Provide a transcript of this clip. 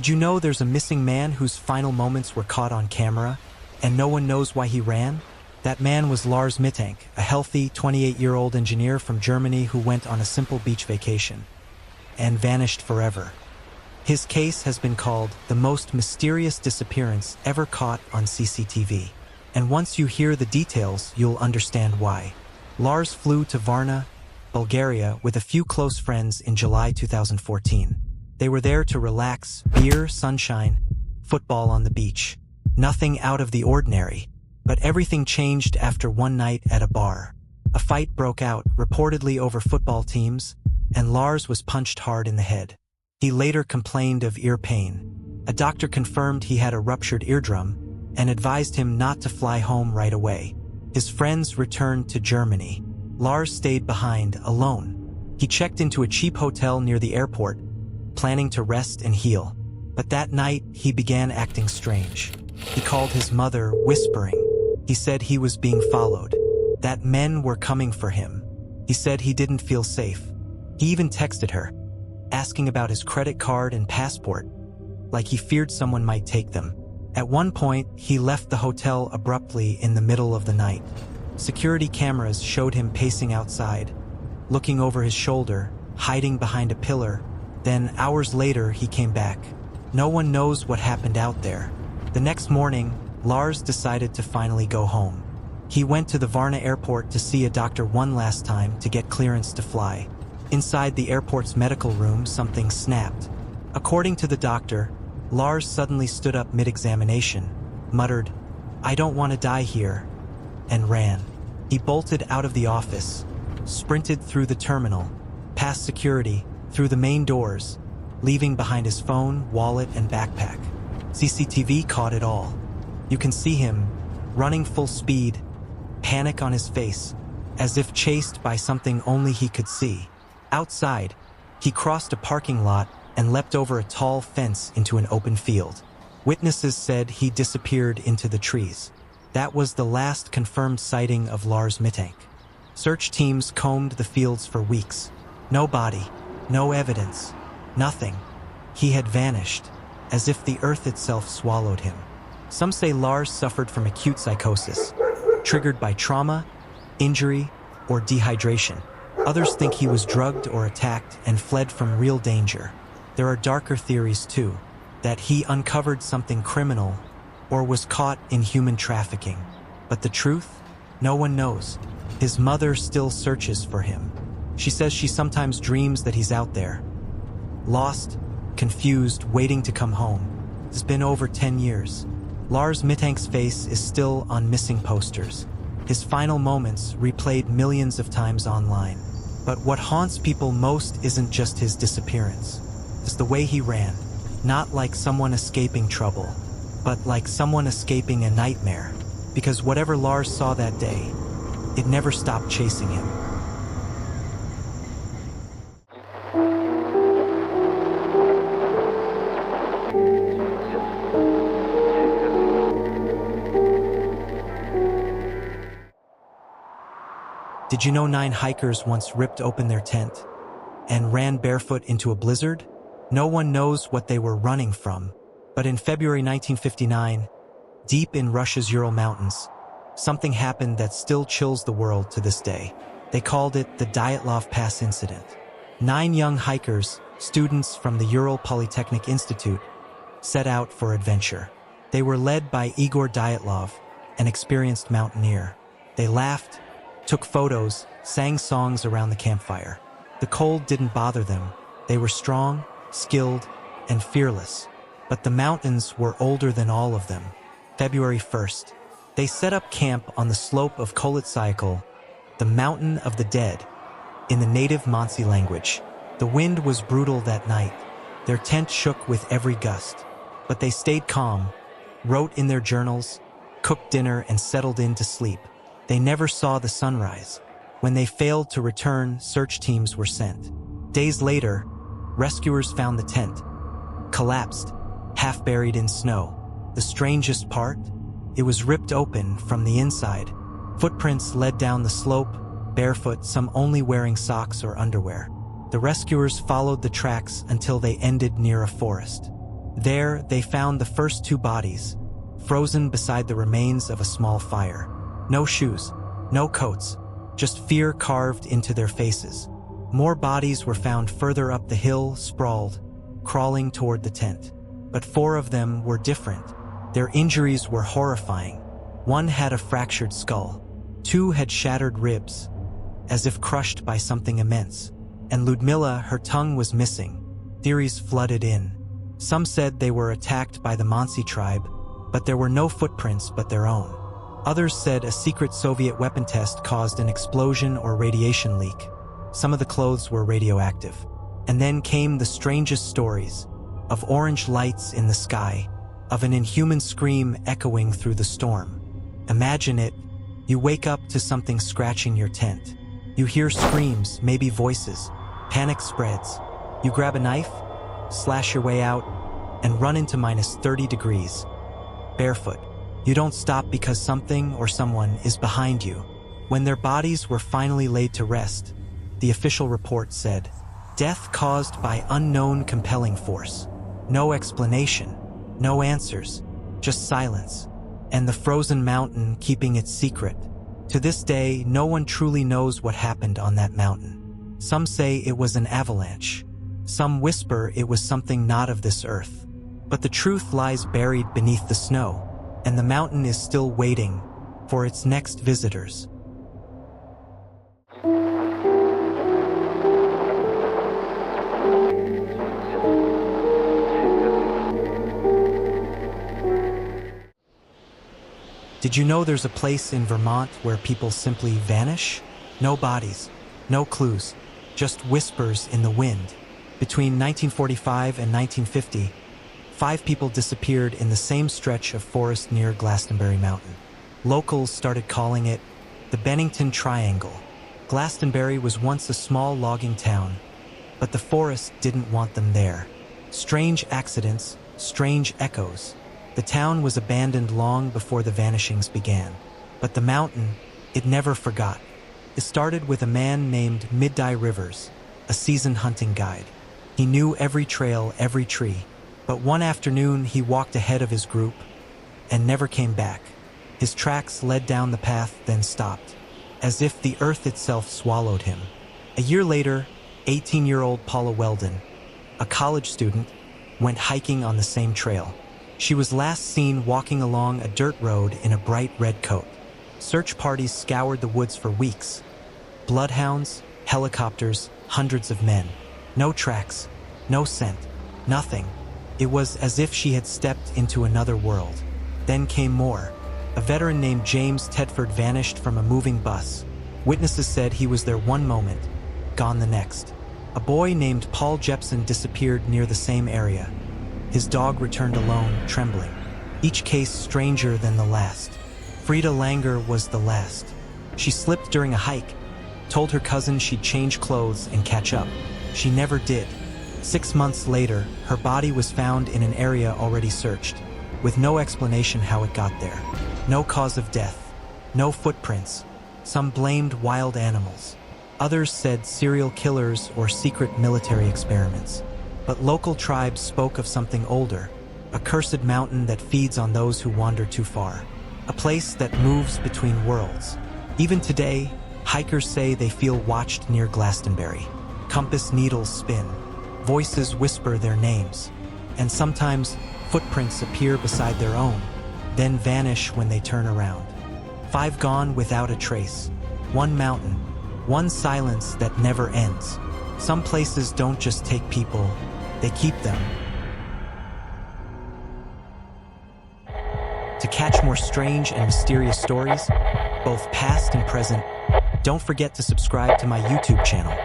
Did you know there's a missing man whose final moments were caught on camera, and no one knows why he ran? That man was Lars Mittank, a healthy 28-year-old engineer from Germany who went on a simple beach vacation and vanished forever. His case has been called the most mysterious disappearance ever caught on CCTV. And once you hear the details, you'll understand why. Lars flew to Varna, Bulgaria, with a few close friends in July 2014. They were there to relax, beer, sunshine, football on the beach. Nothing out of the ordinary. But everything changed after one night at a bar. A fight broke out, reportedly over football teams, and Lars was punched hard in the head. He later complained of ear pain. A doctor confirmed he had a ruptured eardrum and advised him not to fly home right away. His friends returned to Germany. Lars stayed behind, alone. He checked into a cheap hotel near the airport, planning to rest and heal. But that night, he began acting strange. He called his mother, whispering. He said he was being followed, that men were coming for him. He said he didn't feel safe. He even texted her, asking about his credit card and passport, like he feared someone might take them. At one point, he left the hotel abruptly in the middle of the night. Security cameras showed him pacing outside, looking over his shoulder, hiding behind a pillar. Then, hours later, he came back. No one knows what happened out there. The next morning, Lars decided to finally go home. He went to the Varna airport to see a doctor one last time to get clearance to fly. Inside the airport's medical room, something snapped. According to the doctor, Lars suddenly stood up mid-examination, muttered, "I don't want to die here," and ran. He bolted out of the office, sprinted through the terminal, past security, through the main doors, leaving behind his phone, wallet, and backpack. CCTV caught it all. You can see him, running full speed, panic on his face, as if chased by something only he could see. Outside, he crossed a parking lot and leapt over a tall fence into an open field. Witnesses said he disappeared into the trees. That was the last confirmed sighting of Lars Mittank. Search teams combed the fields for weeks. No body, no evidence, nothing. He had vanished, as if the earth itself swallowed him. Some say Lars suffered from acute psychosis, triggered by trauma, injury, or dehydration. Others think he was drugged or attacked and fled from real danger. There are darker theories too, that he uncovered something criminal or was caught in human trafficking. But the truth? No one knows. His mother still searches for him. She says she sometimes dreams that he's out there, lost, confused, waiting to come home. It's been over 10 years. Lars Mittank's face is still on missing posters. His final moments replayed millions of times online. But what haunts people most isn't just his disappearance. It's the way he ran, not like someone escaping trouble, but like someone escaping a nightmare. Because whatever Lars saw that day, it never stopped chasing him. Did you know 9 hikers once ripped open their tent and ran barefoot into a blizzard? No one knows what they were running from, but in February 1959, deep in Russia's Ural Mountains, something happened that still chills the world to this day. They called it the Dyatlov Pass Incident. 9 young hikers, students from the Ural Polytechnic Institute, set out for adventure. They were led by Igor Dyatlov, an experienced mountaineer. They laughed, took photos, sang songs around the campfire. The cold didn't bother them. They were strong, skilled, and fearless. But the mountains were older than all of them. February 1st, they set up camp on the slope of Kolitsyakal, the Mountain of the Dead, in the native Mansi language. The wind was brutal that night. Their tent shook with every gust. But they stayed calm, wrote in their journals, cooked dinner, and settled in to sleep. They never saw the sunrise. When they failed to return, search teams were sent. Days later, rescuers found the tent, collapsed, half buried in snow. The strangest part? It was ripped open from the inside. Footprints led down the slope, barefoot, some only wearing socks or underwear. The rescuers followed the tracks until they ended near a forest. There, they found the first two bodies, frozen beside the remains of a small fire. No shoes, no coats, just fear carved into their faces. More bodies were found further up the hill, sprawled, crawling toward the tent. But 4 of them were different. Their injuries were horrifying. 1 had a fractured skull. 2 had shattered ribs, as if crushed by something immense. And Ludmila, her tongue was missing. Theories flooded in. Some said they were attacked by the Mansi tribe, but there were no footprints but their own. Others said a secret Soviet weapon test caused an explosion or radiation leak. Some of the clothes were radioactive. And then came the strangest stories, of orange lights in the sky, of an inhuman scream echoing through the storm. Imagine it. You wake up to something scratching your tent. You hear screams, maybe voices. Panic spreads. You grab a knife, slash your way out, and run into minus 30 degrees. Barefoot. You don't stop because something or someone is behind you. When their bodies were finally laid to rest, the official report said, "Death caused by unknown compelling force." No explanation, no answers, just silence, and the frozen mountain keeping its secret. To this day, no one truly knows what happened on that mountain. Some say it was an avalanche. Some whisper it was something not of this earth. But the truth lies buried beneath the snow, and the mountain is still waiting for its next visitors. Did you know there's a place in Vermont where people simply vanish? No bodies, no clues, just whispers in the wind. Between 1945 and 1950, 5 people disappeared in the same stretch of forest near Glastonbury Mountain. Locals started calling it the Bennington Triangle. Glastonbury was once a small logging town, but the forest didn't want them there. Strange accidents, strange echoes. The town was abandoned long before the vanishings began. But the mountain, it never forgot. It started with a man named Midday Rivers, a seasoned hunting guide. He knew every trail, every tree. But one afternoon he walked ahead of his group and never came back. His tracks led down the path, then stopped, as if the earth itself swallowed him. A year later, 18-year-old Paula Weldon, a college student, went hiking on the same trail. She was last seen walking along a dirt road in a bright red coat. Search parties scoured the woods for weeks. Bloodhounds, helicopters, hundreds of men. No tracks, no scent, nothing. It was as if she had stepped into another world. Then came more. A veteran named James Tedford vanished from a moving bus. Witnesses said he was there one moment, gone the next. A boy named Paul Jepson disappeared near the same area. His dog returned alone, trembling. Each case stranger than the last. Frida Langer was the last. She slipped during a hike, told her cousin she'd change clothes and catch up. She never did. 6 months later, her body was found in an area already searched, with no explanation how it got there. No cause of death, no footprints. Some blamed wild animals. Others said serial killers or secret military experiments. But local tribes spoke of something older, a cursed mountain that feeds on those who wander too far, a place that moves between worlds. Even today, hikers say they feel watched near Glastonbury. Compass needles spin, voices whisper their names, and sometimes footprints appear beside their own, then vanish when they turn around. 5 gone without a trace, 1 mountain, 1 silence that never ends. Some places don't just take people, they keep them. To catch more strange and mysterious stories, both past and present, don't forget to subscribe to my YouTube channel.